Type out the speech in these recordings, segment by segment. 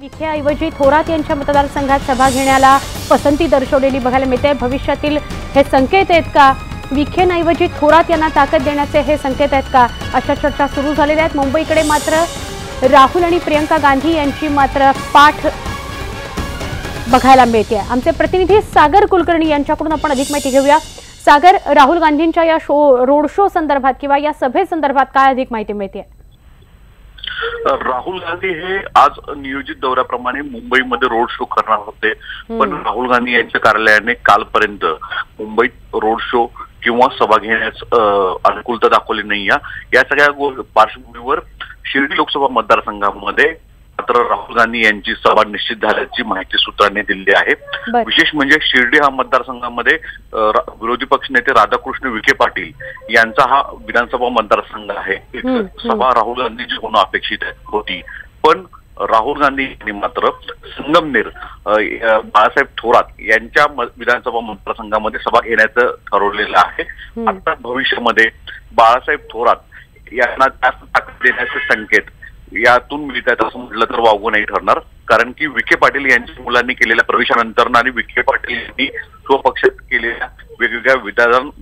विखेऐवजी थोरात यांच्या मतदारसंघात सभा घेण्याला पसंती दर्शवलेली बघायला मिळते। भविष्यातील हे संकेत आहेत का? विखेऐवजी थोरात यांना ताकद देण्याचे हे संकेत आहेत का? अशा चर्चा सुरू झालेल्या आहेत। मुंबईकडे मात्र राहुल आणि प्रियंका गांधी यांची मात्र पाठ बघायला मिळते। आमचे प्रतिनिधी सागर कुलकर्णी यांच्याकडून आपण अधिक माहिती घेऊया। सागर, राहुल गांधींच्या या रोड शो संदर्भात किंवा या सभेसंदर्भात काय अधिक माहिती मिळते? राहुल गांधी हे आज नियोजित दौऱ्याप्रमाणे मुंबईमध्ये रोड शो करणार होते, पण राहुल गांधी यांच्या कार्यालयाने कालपर्यंत मुंबईत रोड शो किंवा सभा घेण्यास अनुकूलता दाखवली नाही। या सगळ्या पार्श्वभूमीवर शिर्डी लोकसभा मतदारसंघामध्ये मात्र राहुल गांधी यांची सभा निश्चित झाल्याची माहिती सूत्रांनी दिली आहे। विशेष म्हणजे शिर्डी हा मतदारसंघामध्ये विरोधी पक्ष नेते राधाकृष्ण विखे पाटील यांचा हा विधानसभा मतदारसंघ आहे। सभा राहुल गांधींची होणं अपेक्षित होती, पण राहुल गांधी यांनी मात्र संगमनेर बाळासाहेब थोरात यांच्या विधानसभा मतदारसंघामध्ये सभा घेण्याचं ठरवलेलं आहे। आता भविष्यामध्ये बाळासाहेब थोरात यांना जास्त ताकद देण्याचे संकेत यातून मिळत आहेत असं म्हटलं तर वावगं नाही ठरणार, कारण की विखे पाटील यांच्या मुलांनी केलेल्या प्रवेशानंतर आणि विखे पाटील यांनी स्वपक्षात केलेल्या वेगवेगळ्या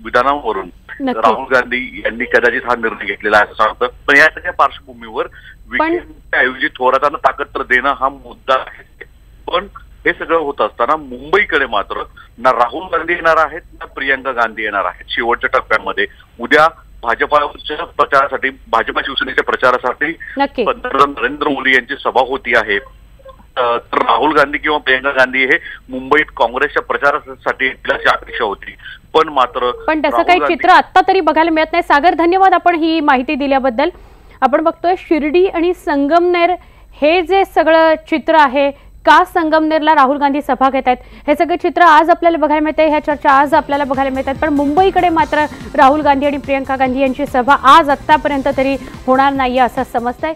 विधानांवरून राहुल गांधी यांनी कदाचित हा निर्णय घेतलेला आहे असं वाटतं। पण या सगळ्या पार्श्वभूमीवर विखेऐवजी थोरातांना ताकद तर देणं हा मुद्दा आहे। पण हे सगळं होत असताना मुंबईकडे मात्र ना राहुल गांधी येणार आहेत ना प्रियंका गांधी येणार आहेत। शेवटच्या टप्प्यामध्ये उद्या भाजपाच्या प्रचारासाठी, भाजपा शिवसेनेच्या प्रचारासाठी पंतप्रधान नरेंद्र मोदी यांची सभा होती आहे। तर राहुल गांधी किंवा प्रियंका गांधी हे मुंबईत काँग्रेसच्या प्रचारासाठी अशी अपेक्षा होती, पण तसं काही चित्र आता तरी बघायला मिळत नाही। सागर, धन्यवाद आपण ही माहिती दिल्याबद्दल। आपण बघतोय शिर्डी आणि संगमनेर हे जे सगळं चित्र आहे, का संगमनेरला राहुल गांधी सभा घेत आहेत हे सगळे चित्र आज आपल्याला बघायला मिळते, ह्या चर्चा आज आपल्याला बघायला मिळतात। पण मुंबईकडे मात्र राहुल गांधी आणि प्रियंका गांधी यांची सभा आज आतापर्यंत तरी होणार नाहीये असं समजतंय।